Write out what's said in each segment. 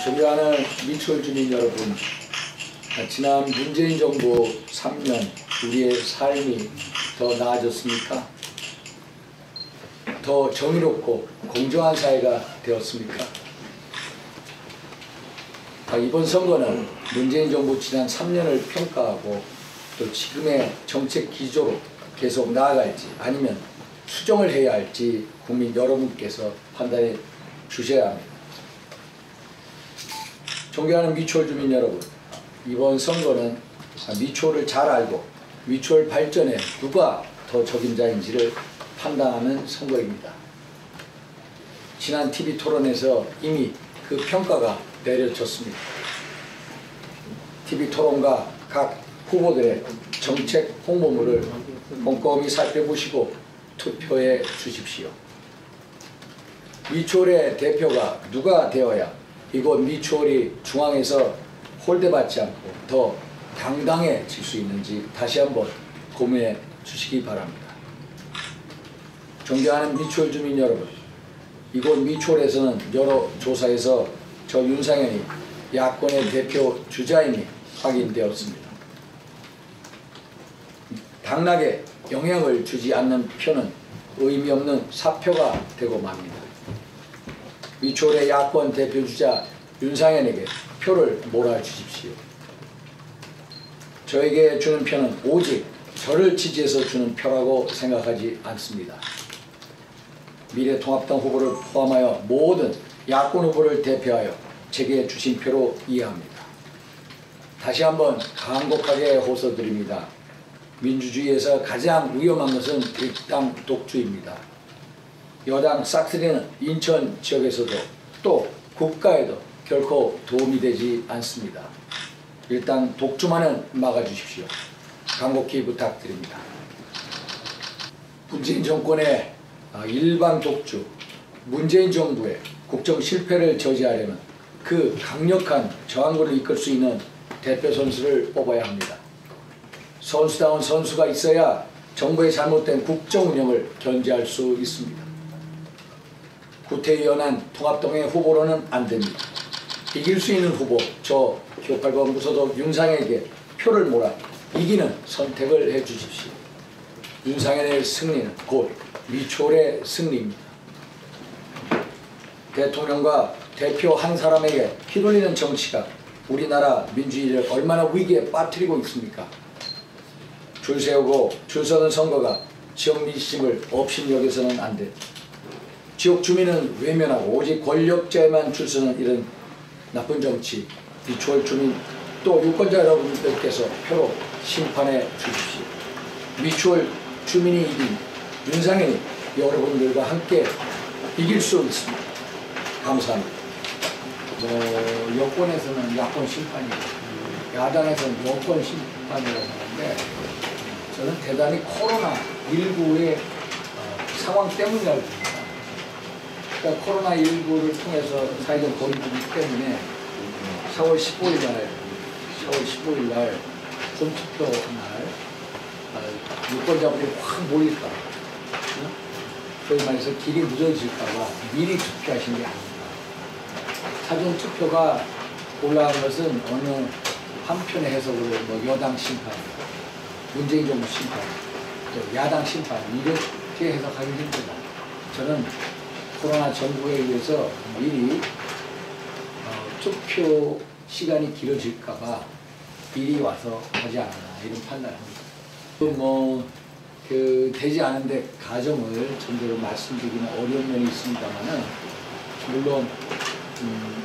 존경하는 미추홀 주민 여러분, 지난 문재인 정부 3년 우리의 삶이 더 나아졌습니까? 더 정의롭고 공정한 사회가 되었습니까? 이번 선거는 문재인 정부 지난 3년을 평가하고 또 지금의 정책 기조로 계속 나아갈지 아니면 수정을 해야 할지 국민 여러분께서 판단해 주셔야 합니다. 존경하는 미추홀 주민 여러분, 이번 선거는 미추홀을 잘 알고 미추홀 발전에 누가 더 적임자인지를 판단하는 선거입니다. 지난 TV 토론에서 이미 그 평가가 내려졌습니다. TV 토론과 각 후보들의 정책 홍보물을 꼼꼼히 살펴보시고 투표해 주십시오. 미추홀의 대표가 누가 되어야 이곳 미추홀이 중앙에서 홀대받지 않고 더 당당해질 수 있는지 다시 한번 고민해 주시기 바랍니다. 존경하는 미추홀 주민 여러분, 이곳 미추홀에서는 여러 조사에서 저 윤상현이 야권의 대표 주자임이 확인되었습니다. 당락에 영향을 주지 않는 표는 의미 없는 사표가 되고 맙니다. 미추홀의 야권 대표주자 윤상현에게 표를 몰아주십시오. 저에게 주는 표는 오직 저를 지지해서 주는 표라고 생각하지 않습니다. 미래통합당 후보를 포함하여 모든 야권 후보를 대표하여 제게 주신 표로 이해합니다. 다시 한번 간곡하게 호소드립니다. 민주주의에서 가장 위험한 것은 일당 독주입니다. 여당 싹쓸이는 인천 지역에서도 또 국가에도 결코 도움이 되지 않습니다. 일당 독주만은 막아주십시오. 간곡히 부탁드립니다. 문재인 정권의 일방 독주, 문재인 정부의 국정 실패를 저지하려면 그 강력한 저항군을 이끌 수 있는 대표 선수를 뽑아야 합니다. 선수다운 선수가 있어야 정부의 잘못된 국정 운영을 견제할 수 있습니다. 구태의연한 통합당의 후보로는 안 됩니다. 이길 수 있는 후보, 저 기호8번 무소속 윤상현에게 표를 몰아 이기는 선택을 해주십시오. 윤상현의 승리는 곧 미추홀의 승리입니다. 대통령과 대표 한 사람에게 휘둘리는 정치가 우리나라 민주주의를 얼마나 위기에 빠뜨리고 있습니까? 줄 세우고 줄 서는 선거가 지역 민심을 업신여겨서는 안 돼. 지역 주민은 외면하고 오직 권력자에만 줄 서는 이런 나쁜 정치, 미추홀 주민 또 유권자 여러분들께서 표로 심판해 주십시오. 미추홀 주민이 이긴 윤상현이 여러분들과 함께 이길 수 있습니다. 감사합니다. 여권에서는 야권 심판이고 야당에서는 여권 심판이라고 하는데 저는 대단히 코로나19의 상황 때문이라고 봅니다. 그러니까 코로나19를 통해서 사회적 거리두기 때문에 4월 15일 날 본투표 날 유권자분들이 확 모일까 봐, 소위 말해서 길이 늦어질까봐 미리 투표하신 게 아닙니다. 사전 투표가 올라간 것은 어느 한편의 해석으로 여당 심판, 문재인 정부 심판, 또 야당 심판 이렇게 해석하기 힘들다. 저는 코로나 정부에 의해서 미리 투표 시간이 길어질까봐 미리 와서 하지 않았나 이런 판단을 합니다. 되지 않은데 가정을 전제로 말씀드리기는 어려운 면이 있습니다만은 물론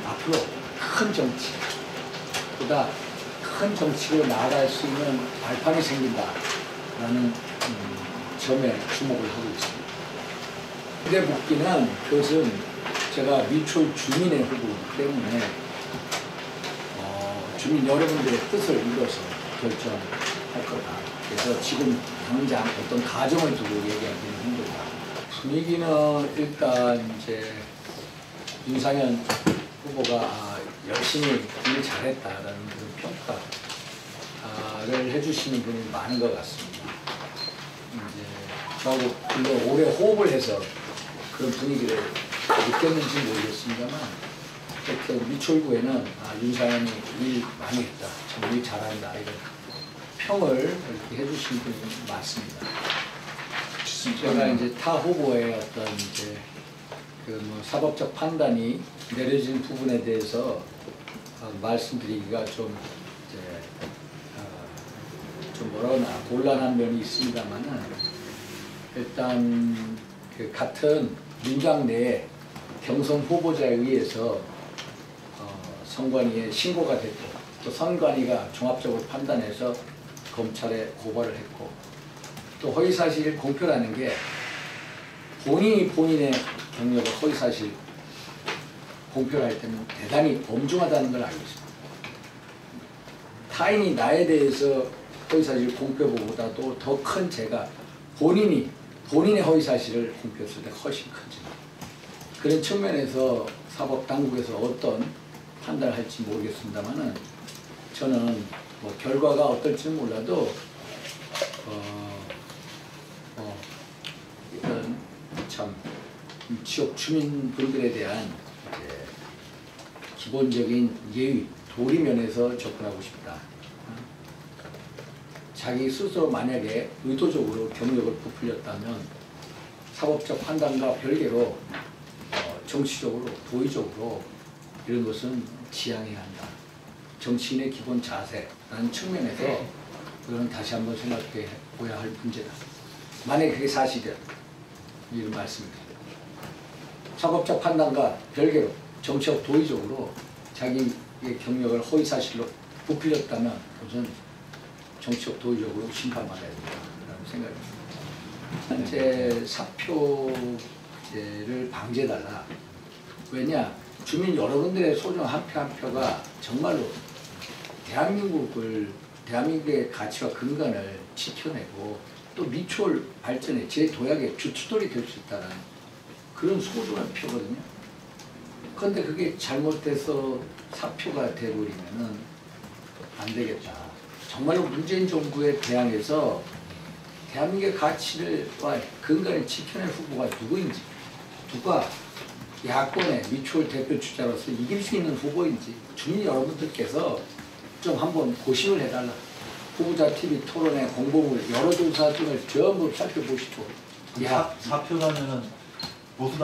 앞으로 큰 정치보다 큰 정치로 나아갈 수 있는 발판이 생긴다라는 점에 주목을 하고 있습니다. 근데 묻기는 그것은 제가 미추홀 주민의 후보이기 때문에 주민 여러분들의 뜻을 이뤄서 결정할 거다. 그래서 지금 당장 어떤 가정을 두고 얘기하기는 힘들다. 분위기는 일단 이제 윤상현 후보가 열심히 일 잘했다라는 그런 평가를 해주시는 분이 많은 것 같습니다. 이제 저하고 물론 오래 호흡을 해서 그런 분위기를 느꼈는지 모르겠습니다만 하여튼 미추홀구에는 윤상현이 일 많이 했다, 참 일 잘한다, 이런 평을 이렇게 해주신 분이 많습니다. 제가 이제 타 후보의 어떤 이제 그 뭐 사법적 판단이 내려진 부분에 대해서 말씀드리기가 좀 이제 좀 뭐라거나 곤란한 면이 있습니다만은, 일단 그 같은 민주당 내에 경선 후보자에 의해서 선관위에 신고가 됐고, 또 선관위가 종합적으로 판단해서 검찰에 고발을 했고, 또 허위사실 공표라는 게 본인이 본인의 경력을 허위사실 공표를 할 때는 대단히 엄중하다는 걸 알고 있습니다. 타인이 나에 대해서 허위사실 공표보다도 더 큰 죄가 본인의 허위사실을 공표했을 때 훨씬 크죠. 그런 측면에서 사법당국에서 어떤 판단을 할지 모르겠습니다만은, 저는 뭐 결과가 어떨지는 몰라도 이런 참 지역 주민분들에 대한 기본적인 예의, 도리 면에서 접근하고 싶다. 자기 스스로 만약에 의도적으로 경력을 부풀렸다면 사법적 판단과 별개로 정치적으로, 도의적으로 이런 것은 지양해야 한다. 정치인의 기본 자세라는 측면에서 그건 다시 한번 생각해 보아야 할 문제다. 만약에 그게 사실이야, 이런 말씀입니다. 사법적 판단과 별개로 정치적, 도의적으로 자기의 경력을 허위사실로 부풀렸다면 그것은 정치적, 도의적으로 심판받아야 된다는 생각입니다. 현재 사표제를 방지해달라. 왜냐? 주민 여러분들의 소중한 한 표 한 표가 정말로 대한민국의 가치와 근간을 지켜내고 또 미추홀 발전의 제도약의 주춧돌이 될 수 있다는 그런 소중한 표거든요. 그런데 그게 잘못돼서 사표가 돼버리면은 안 되겠다. 정말로 문재인 정부에 대항해서 대한민국의 가치와 근간을 지켜낼 후보가 누구인지, 누가 야권의 미추홀 대표 주자로서 이길 수 있는 후보인지 주민 여러분들께서 좀 한번 고심을 해달라. 후보자 TV 토론회 공보물 여론조사 등을 전부 살펴보시고. 사표라면은 보수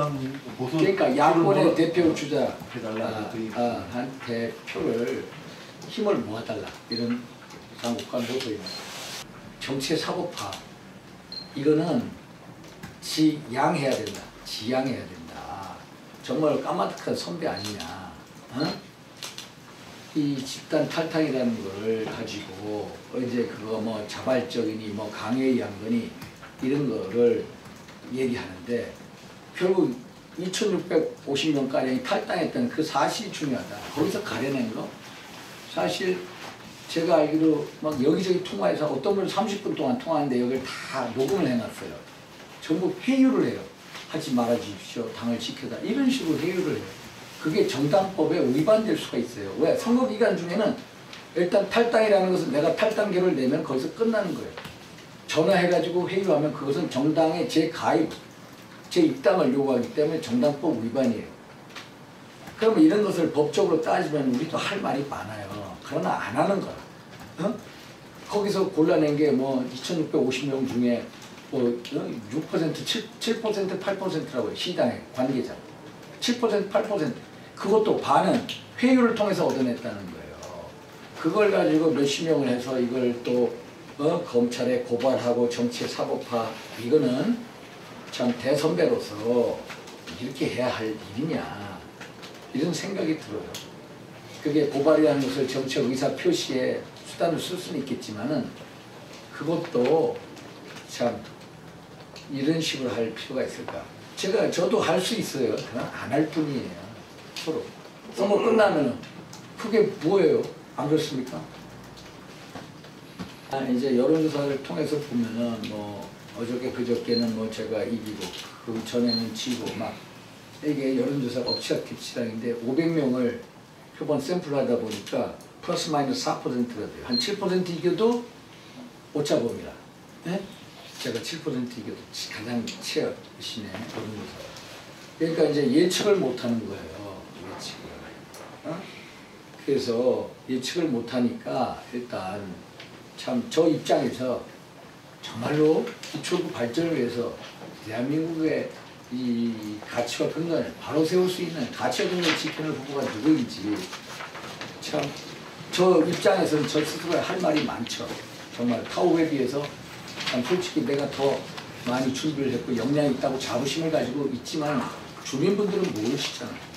그러니까 야권의 대표 주자 한테 표를 힘을 모아달라, 이런 당국간 모습입니다. 정치의 사법화, 이거는 지양해야 된다. 지양해야 된다. 정말 까마득한 선배 아니냐. 이 집단 탈당이라는 걸 가지고 이제 그거 뭐 자발적이니 뭐 강요에 의한 거니 이런 거를 얘기하는데, 결국 2650명가량이 탈당했다는 그 사실이 중요하다. 거기서 가려낸 거, 사실 제가 알기로 막 여기저기 통화해서 어떤 분은 30분 동안 통화하는데 여기를 다 녹음을 해놨어요. 전부 회유를 해요. 하지 말아 주십시오. 당을 지켜다. 이런 식으로 회유를 해요. 그게 정당법에 위반될 수가 있어요. 왜? 선거기간 중에는 일단 탈당이라는 것은 내가 탈당계를 내면 거기서 끝나는 거예요. 전화해가지고 회유하면 그것은 정당의 재가입, 재입당을 요구하기 때문에 정당법 위반이에요. 그러면 이런 것을 법적으로 따지면 우리도 할 말이 많아요. 그러나 안 하는 거야. 거기서 골라낸 게 뭐 2650명 중에 뭐 6%, 7%, 8%라고 해요. 시당의 관계자. 7%, 8%. 그것도 반은 회유를 통해서 얻어냈다는 거예요. 그걸 가지고 몇십 명을 해서 이걸 또 검찰에 고발하고 정치의 사법화, 이거는 참 대선배로서 이렇게 해야 할 일이냐, 이런 생각이 들어요. 그게 고발이라는 것을 정치적 의사 표시에 수단으로 쓸 수는 있겠지만은 그것도 참 이런 식으로 할 필요가 있을까? 저도 할 수 있어요. 그냥 안 할 뿐이에요. 서로. 선거 끝나면은 그게 뭐예요? 안 그렇습니까? 이제 여론조사를 통해서 보면은 뭐 어저께 그저께는 뭐 제가 이기고 그 전에는 지고 막 이게 여론조사가 엎치락뒤치락인데 500명을 표본 샘플하다 보니까 플러스 마이너스 4%가 돼요. 한 7% 이겨도 오차범위라. 네? 제가 7% 이겨도 가장 최악이시네, 여론조사. 그러니까 이제 예측을 못하는 거예요. 예측을. 그래서 예측을 못하니까 일단 참 저 입장에서 정말로 기초부 발전을 위해서 대한민국의 이 가치와 근간을 바로 세울 수 있는 가치와 근간을 지키는 후보가 누구인지 참 저 입장에서는 저 스스로 할 말이 많죠. 정말 타오에 비해서 참 솔직히 내가 더 많이 준비를 했고 역량이 있다고 자부심을 가지고 있지만 주민분들은 모르시잖아요.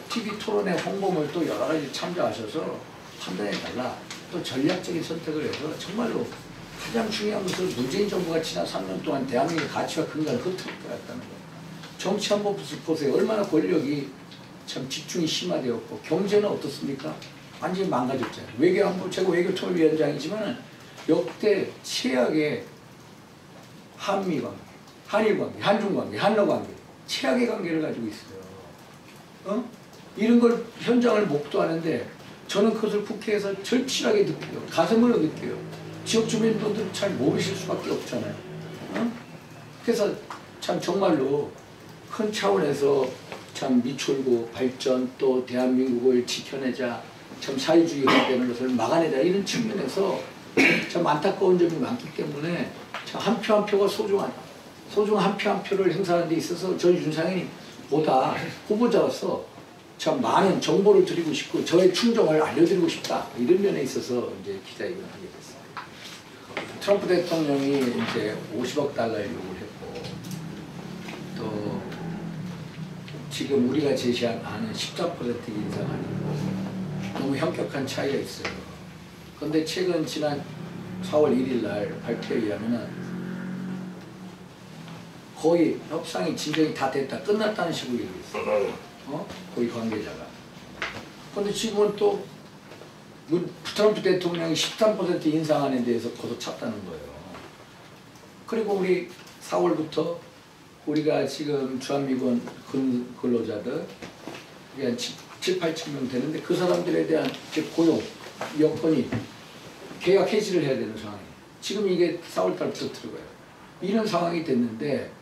TV 토론회 홍보물 또 여러 가지 참조하셔서 판단해달라. 또 전략적인 선택을 해서 정말로 가장 중요한 것은 문재인 정부가 지난 3년 동안 대한민국의 가치와 근간을 흐트러뜨렸다는 거예요. 정치 한번 보세요. 얼마나 권력이 참 집중이 심화되었고 경제는 어떻습니까? 완전히 망가졌잖아요. 외교안보 제가 외교통일위원장이지만 역대 최악의 한미 관계, 한일 관계, 한중 관계, 한러 관계 최악의 관계를 가지고 있어요. 이런 걸 현장을 목도하는데 저는 그것을 국회에서 절실하게 느껴요. 가슴으로 느껴요. 지역 주민분들은 잘 모르실 수밖에 없잖아요. 그래서 참 정말로 큰 차원에서 참 미출구 발전 또 대한민국을 지켜내자 참 사회주의가 되는 것을 막아내자 이런 측면에서 참 안타까운 점이 많기 때문에 참 한 표 한 표가 소중한 한 표 한 표를 행사하는 데 있어서 저 윤상현이 보다 후보자로서 참 많은 정보를 드리고 싶고 저의 충정을 알려드리고 싶다 이런 면에 있어서 이제 기자회견을 하게 됐습니다. 트럼프 대통령이 이제 50억 달러를 요구를 했고 또 지금 우리가 제시한 안은 14% 인상 아니고 너무 현격한 차이가 있어요. 그런데 최근 지난 4월 1일 날 발표에 의하면은 거의 협상이 진정이 다 됐다 끝났다는 식으로 얘기했어요. 거의 관계자가. 그런데 지금은 또 트럼프 대통령이 13% 인상하는 데에서 걷어찼다는 거예요. 그리고 우리 4월부터 우리가 지금 주한미군 근로자들 한 7, 8천 명 되는데 그 사람들에 대한 고용 여건이 계약 해지를 해야 되는 상황이에요. 지금 이게 4월 달부터 들어가요. 이런 상황이 됐는데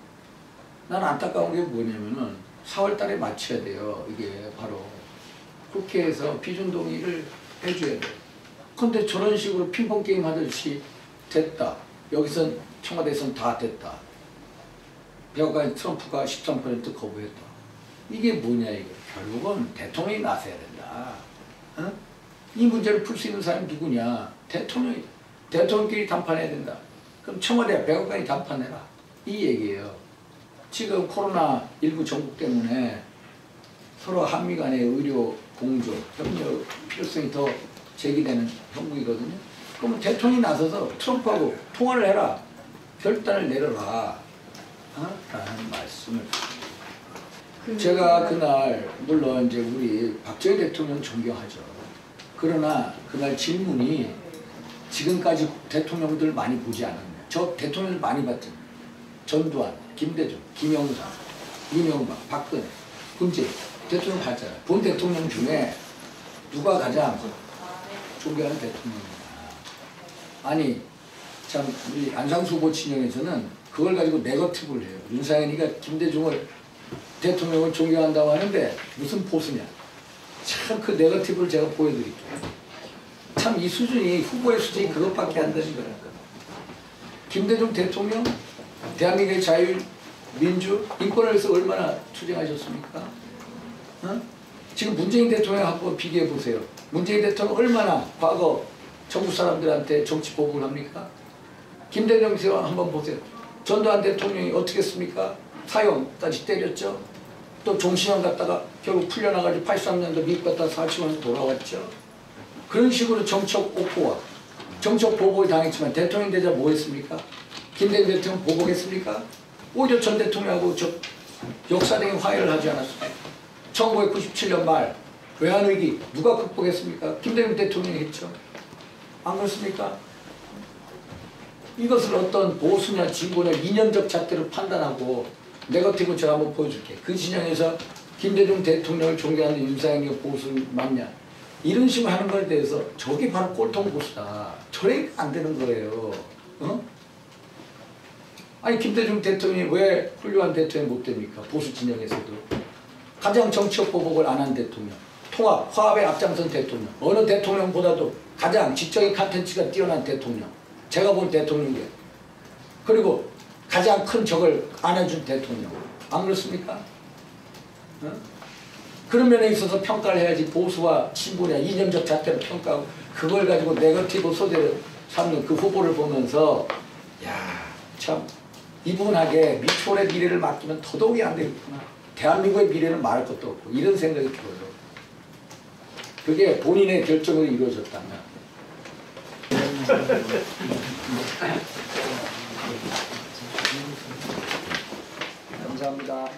난 안타까운 게 뭐냐면은 4월 달에 맞춰야 돼요. 이게 바로 국회에서 비준 동의를 해줘야 돼요. 그런데 저런 식으로 핑퐁 게임 하듯이 됐다. 여기선 청와대에선 다 됐다. 여기까지 트럼프가 13% 거부했다. 이게 뭐냐 이거. 결국은 대통령이 나서야 된다. 이 문제를 풀 수 있는 사람이 누구냐? 대통령이다. 대통령끼리 담판해야 된다. 그럼 청와대와 백악관이 담판해라. 이 얘기예요. 지금 코로나19 전국 때문에 서로 한미 간의 의료 공조, 협력 필요성이 더 제기되는 형국이거든요. 그러면 대통령이 나서서 트럼프하고 통화를 해라. 결단을 내려라. 라는 말씀을. 제가 그날 물론 이제 우리 박정희 대통령 존경하죠. 그러나 그날 질문이 지금까지 대통령들 많이 보지 않았냐. 저 대통령을 많이 봤잖아요. 전두환, 김대중, 김영삼, 이명박, 박근혜, 문재인 대통령 봤잖아요. 본 대통령 중에 누가 가장 존경하는 대통령이냐. 아니 참 우리 안상수 후보 진영에서는 그걸 가지고 네거티브를 해요. 윤상현이가 김대중을 대통령을 존경한다고 하는데 무슨 보수냐. 참 그 네거티브를 제가 보여드릴게요. 참 이 수준이 후보의 수준이 그것밖에 안 되는 거예요. 김대중 대통령 대한민국의 자유, 민주, 인권을 위해서 얼마나 투쟁하셨습니까? 지금 문재인 대통령하고 비교해 보세요. 문재인 대통령 얼마나 과거 정부 사람들한테 정치 보복을 합니까? 김대중 씨와 한번 보세요. 전두환 대통령이 어떻게 했습니까? 사형까지 때렸죠. 또 종신형 갔다가 결국 풀려나가지고 83년도 미국 갔다가 사치원에서 돌아왔죠. 그런 식으로 정책 옥보와 정책 보복을 당했지만 대통령 되자 뭐 했습니까? 김대중 대통령 보복했습니까? 오히려 전 대통령하고 역사적인 화해를 하지 않았습니까? 1997년 말 외환위기 누가 극복했습니까? 김대중 대통령이 했죠. 안 그렇습니까? 이것을 어떤 보수냐 진보냐 이념적 잣대로 판단하고 네거티브 제가 한번 보여줄게. 그 진영에서 김대중 대통령을 존경하는 윤상현이 보수 맞냐 이런 식으로 하는 것에 대해서 저게 바로 꼴통 보수다. 저래 안 되는 거예요. 아니 김대중 대통령이 왜 훌륭한 대통령이 못 됩니까? 보수 진영에서도 가장 정치적 보복을 안 한 대통령. 통합, 화합에 앞장선 대통령. 어느 대통령보다도 가장 지적인 컨텐츠가 뛰어난 대통령. 제가 본 대통령이에요. 그리고 가장 큰 적을 안아준 대통령. 안 그렇습니까? 어? 그런 면에 있어서 평가를 해야지 보수와 친분의 이념적 잣대로 평가하고 그걸 가지고 네거티브 소재를 삼는 그 후보를 보면서 야, 참 이분하게 미추홀의 미래를 맡기면 더더욱이 안 되겠구나. 대한민국의 미래는 말할 것도 없고 이런 생각이 들어요. 그게 본인의 결정으로 이루어졌다면 감사합니다.